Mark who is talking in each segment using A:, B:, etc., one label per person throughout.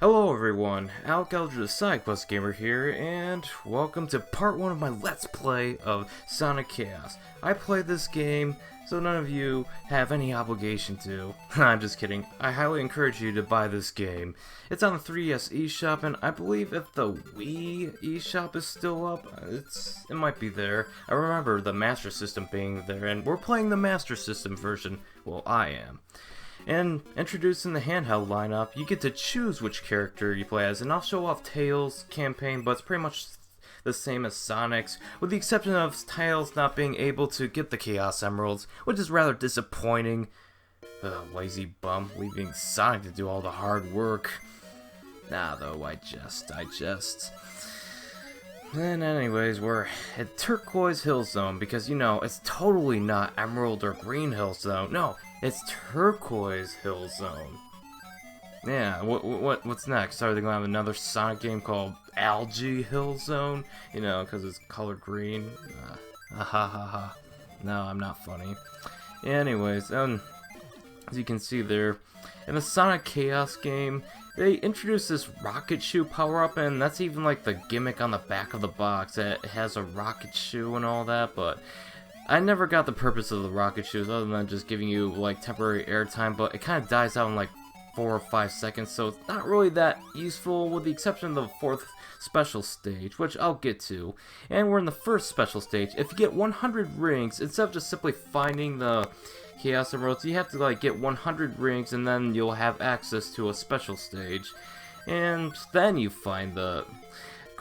A: Hello everyone, Alec Eldridge, the SideQuest Gamer here, and welcome to part 1 of my Let's Play of Sonic Chaos. I played this game, so none of you have any obligation to. I'm just kidding. I highly encourage you to buy this game. It's on the 3DS eShop, and I believe if the Wii eShop is still up, it might be there. I remember the Master System being there, and we're playing the Master System version. Well, I am. And introducing the handheld lineup, you get to choose which character you play as, and I'll show off Tails' campaign, but it's pretty much the same as Sonic's, with the exception of Tails not being able to get the Chaos Emeralds, which is rather disappointing. Lazy bum, leaving Sonic to do all the hard work. Nah, though, I jest. And anyways, we're at Turquoise Hill Zone, because, you know, it's totally not Emerald or Green Hill Zone. No, it's Turquoise Hill Zone. Yeah, what's next? Are they going to have another Sonic game called Algae Hill Zone? You know, because it's colored green? No, I'm not funny. Anyways, as you can see there, in the Sonic Chaos game, they introduced this rocket shoe power-up, and that's even like the gimmick on the back of the box, that it has a rocket shoe and all that, but I never got the purpose of the rocket shoes other than just giving you like temporary airtime, but it kind of dies out in like 4 or 5 seconds, so it's not really that useful with the exception of the 4th special stage, which I'll get to. And we're in the first special stage. If you get 100 rings, instead of just simply finding the Chaos Emeralds, you have to like get 100 rings and then you'll have access to a special stage. And then you find the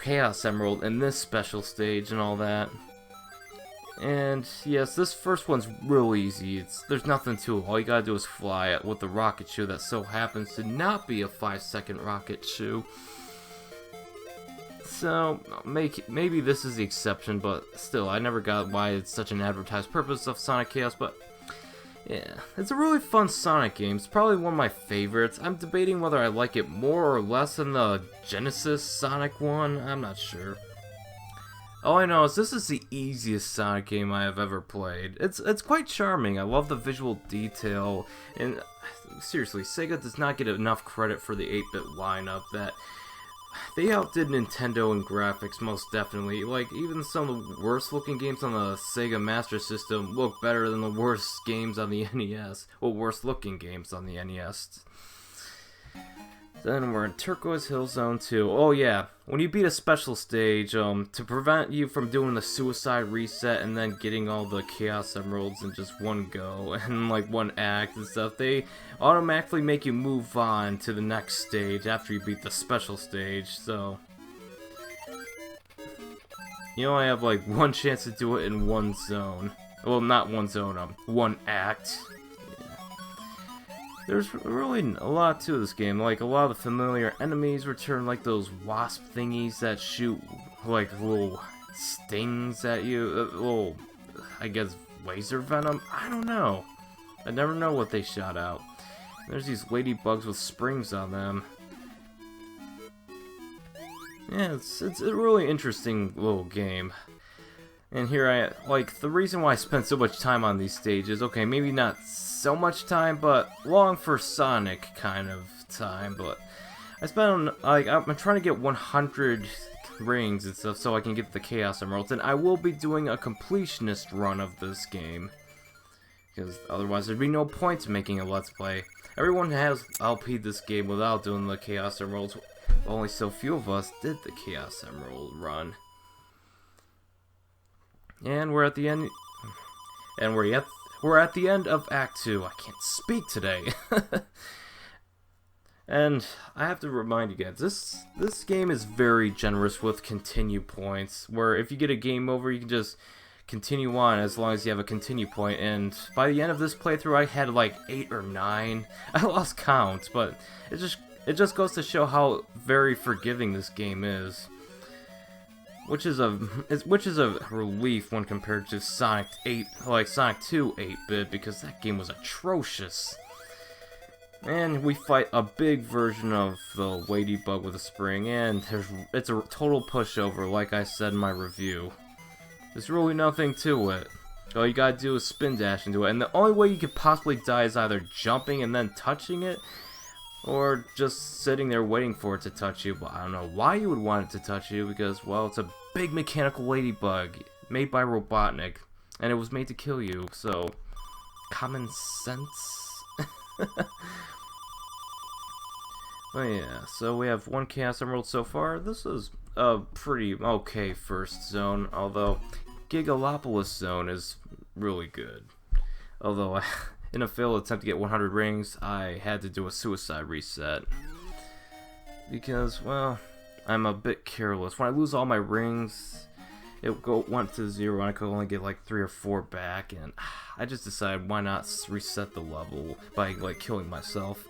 A: Chaos Emerald in this special stage and all that. And yes, this first one's real easy. There's nothing to it. All you gotta do is fly it with the rocket shoe that so happens to not be a 5-second rocket shoe. So, maybe this is the exception, but still, I never got why it's such an advertised purpose of Sonic Chaos, but yeah, it's a really fun Sonic game. It's probably one of my favorites. I'm debating whether I like it more or less than the Genesis Sonic one. I'm not sure. All I know is this is the easiest Sonic game I have ever played. It's quite charming. I love the visual detail, and seriously, Sega does not get enough credit for the 8-bit lineup. That they outdid Nintendo in graphics, most definitely. Like, even some of the worst looking games on the Sega Master System look better than the worst games on the NES. Well, worst looking games on the NES. Then we're in Turquoise Hill Zone 2. Oh yeah, when you beat a special stage, to prevent you from doing the suicide reset and then getting all the Chaos Emeralds in just one go, and like one act and stuff, they automatically make you move on to the next stage after you beat the special stage, so you only have like one chance to do it in one zone. Well, not one zone, one act. There's really a lot to this game. Like, a lot of the familiar enemies return, like those wasp thingies that shoot like little stings at you, little, I guess, laser venom. I don't know. I never know what they shot out. There's these ladybugs with springs on them. Yeah, it's a really interesting little game. And here the reason why I spent so much time on these stages, okay, maybe not so much time, but long for Sonic kind of time, but I spent, I'm trying to get 100 rings and stuff so I can get the Chaos Emeralds, and I will be doing a completionist run of this game, because otherwise there'd be no point to making a Let's Play. Everyone has LP'd this game without doing the Chaos Emeralds, only so few of us did the Chaos Emerald run. And we're at the end, and we're at the end of Act 2. I can't speak today. And I have to remind you guys, this game is very generous with continue points, where if you get a game over, you can just continue on as long as you have a continue point, and by the end of this playthrough, I had like 8 or 9. I lost count, but it just goes to show how very forgiving this game is. Which is a relief when compared to Sonic 8, like Sonic 2 8-bit, because that game was atrocious. And we fight a big version of the ladybug with a spring, and it's a total pushover, like I said in my review. There's really nothing to it. All you gotta do is spin dash into it, and the only way you could possibly die is either jumping and then touching it, or just sitting there waiting for it to touch you. But I don't know why you would want it to touch you, because, well, it's a big mechanical ladybug made by Robotnik, and it was made to kill you, so common sense. But yeah, so we have one Chaos Emerald so far. This is a pretty okay first zone, although Gigalopolis Zone is really good. Although, in a failed attempt to get 100 rings, I had to do a suicide reset. Because, well, I'm a bit careless. When I lose all my rings, it went to 0 and I could only get like 3 or 4 back, and I just decided why not reset the level by like killing myself.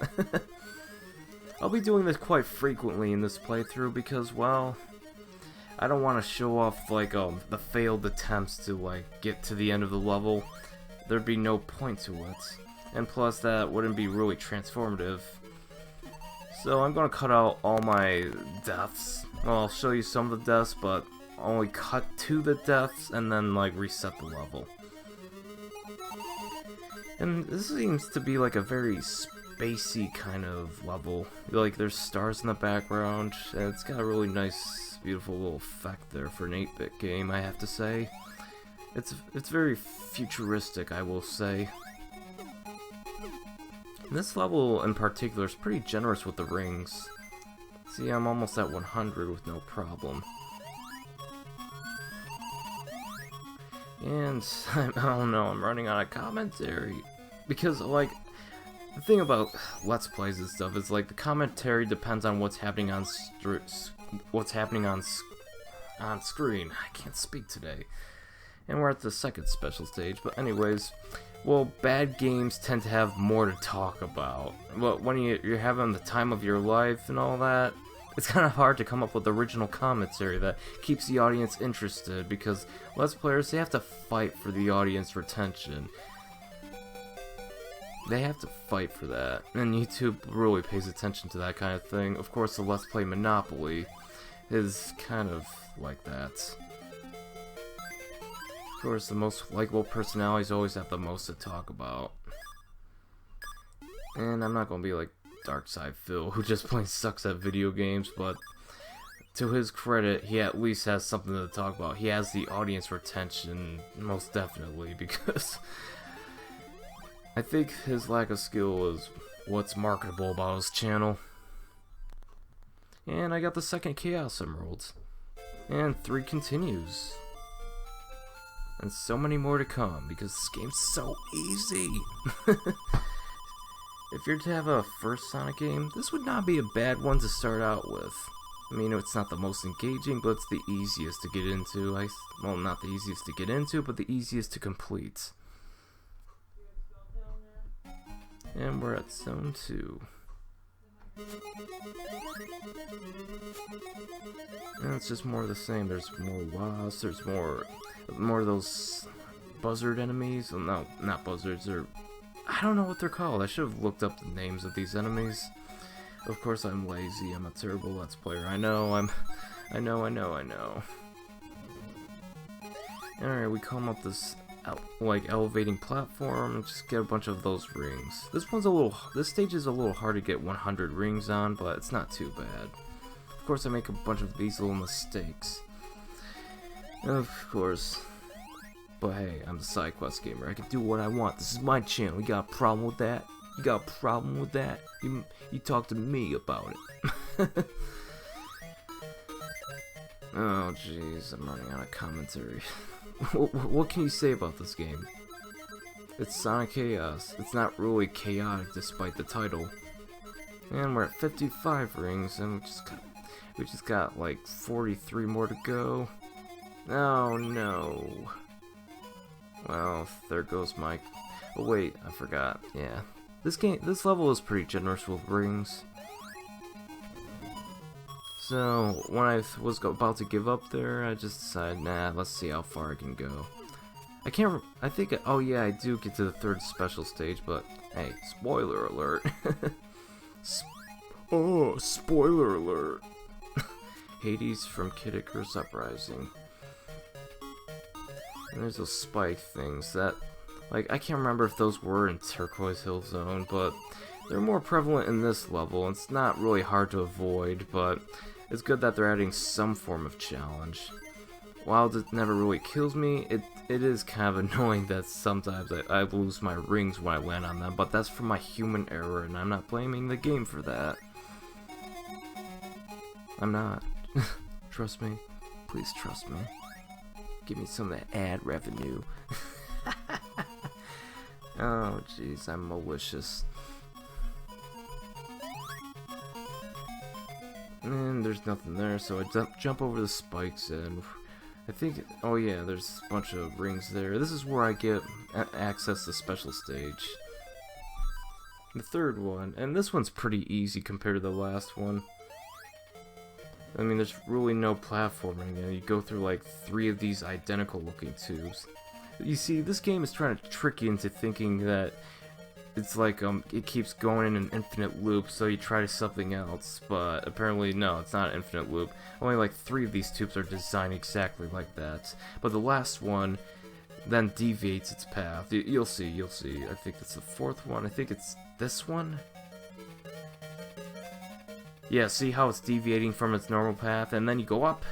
A: I'll be doing this quite frequently in this playthrough because, well, I don't want to show off like the failed attempts to like get to the end of the level. There'd be no point to it, and plus that wouldn't be really transformative. So I'm gonna cut out all my deaths. Well, I'll show you some of the deaths, but only cut to the deaths and then like reset the level. And this seems to be like a very spacey kind of level. Like there's stars in the background, and it's got a really nice, beautiful little effect there for an 8-bit game, I have to say. It's very futuristic, I will say. This level in particular is pretty generous with the rings. See, I'm almost at 100 with no problem. And I don't know, I'm running out of commentary. Because, like, the thing about Let's Plays and stuff is, like, the commentary depends on what's happening on on screen. I can't speak today. And we're at the second special stage, but anyways, well, bad games tend to have more to talk about. But when you're having the time of your life and all that, it's kind of hard to come up with original commentary that keeps the audience interested, because Let's Players, they have to fight for the audience retention. They have to fight for that, and YouTube really pays attention to that kind of thing. Of course, the Let's Play Monopoly is kind of like that. Of course, the most likable personalities always have the most to talk about. And I'm not gonna be like Darkside Phil, who just plain sucks at video games, but to his credit, he at least has something to talk about. He has the audience retention, most definitely, because I think his lack of skill is what's marketable about his channel. And I got the second Chaos Emerald. And 3 continues. And so many more to come, because this game's so easy. If you're to have a first Sonic game, this would not be a bad one to start out with. I mean, it's not the most engaging, but it's the easiest to get into. Well, not the easiest to get into, but the easiest to complete. And we're at Zone 2. And it's just more of the same. There's more wasps, there's more of those buzzard enemies. Well, no, not buzzards, I don't know what they're called. I should have looked up the names of these enemies. Of course I'm lazy, I'm a terrible Let's Player. I know. Alright, we come up this like elevating platform, just get a bunch of those rings. This stage is a little hard to get 100 rings on, but it's not too bad. Of course I make a bunch of these little mistakes. Of course. But hey, I'm the side quest gamer. I can do what I want. This is my channel. You got a problem with that? You got a problem with that? You talk to me about it. Oh jeez, I'm running out of commentary. What can you say about this game? It's Sonic Chaos. It's not really chaotic despite the title. And we're at 55 rings, and we just got like 43 more to go. Oh no. Well, there goes my... Oh wait, I forgot. Yeah. This level is pretty generous with rings. So, when I was about to give up there, I just decided, nah, let's see how far I can go. Oh yeah, I do get to the 3rd special stage, but hey, spoiler alert. Oh, spoiler alert. Hades from Kid Icarus Uprising. And there's those spike things that, like, I can't remember if those were in Turquoise Hill Zone, but They're more prevalent in this level. It's not really hard to avoid, but it's good that they're adding some form of challenge. While it never really kills me, it is kind of annoying that sometimes I lose my rings when I land on them, but that's from my human error, and I'm not blaming the game for that. I'm not. Trust me. Please trust me. Give me some of that ad revenue. Oh, jeez, I'm malicious. And there's nothing there, so I jump over the spikes, and I think, oh yeah, there's a bunch of rings there. This is where I get access to the special stage. The third one, and this one's pretty easy compared to the last one. I mean, there's really no platforming, and you go through like 3 of these identical looking tubes. You see, this game is trying to trick you into thinking that it's like, it keeps going in an infinite loop, so you try something else, but apparently no, it's not an infinite loop. Only like 3 of these tubes are designed exactly like that, but the last one then deviates its path. You'll see. I think it's the 4th one. I think it's this one? Yeah, see how it's deviating from its normal path, and then you go up.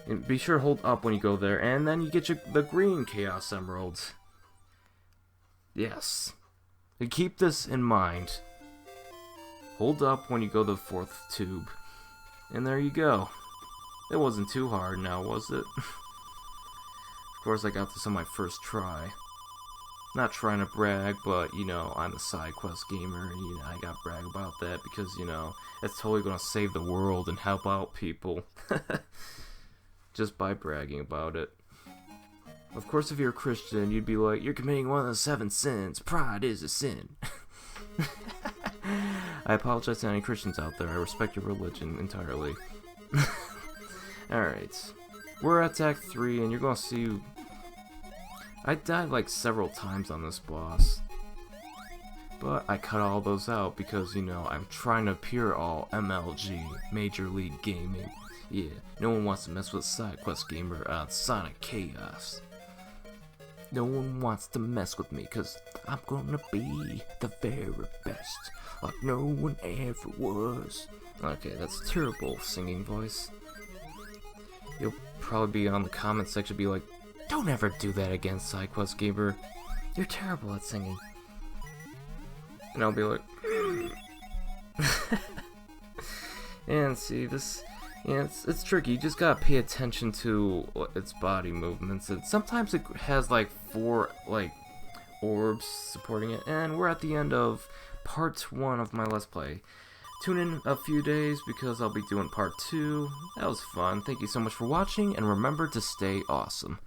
A: And be sure to hold up when you go there, and then you get the green Chaos Emeralds. Yes. And keep this in mind. Hold up when you go to the 4th tube. And there you go. It wasn't too hard now, was it? Of course, I got this on my first try. Not trying to brag, but, you know, I'm a side quest gamer, and, you know, I gotta brag about that because, you know, it's totally gonna save the world and help out people. Just by bragging about it. Of course, if you're a Christian, you'd be like, you're committing one of the 7 sins. Pride is a sin. I apologize to any Christians out there. I respect your religion entirely. Alright. We're at Act 3, and you're gonna see... I died like several times on this boss. But I cut all those out because, you know, I'm trying to appear all MLG, Major League Gaming. Yeah, no one wants to mess with Side Quest Gamer on Sonic Chaos. No one wants to mess with me, cause I'm gonna be the very best, like no one ever was. Okay, that's a terrible singing voice. You'll probably be on the comment section be like, don't ever do that again, Side Quest Gamer. You're terrible at singing. And I'll be like, and see, this, yeah, it's tricky. You just gotta pay attention to its body movements, and sometimes it has like 4 like orbs supporting it. And we're at the end of part 1 of my Let's Play. Tune in a few days because I'll be doing part 2. That was fun. Thank you so much for watching, and remember to stay awesome.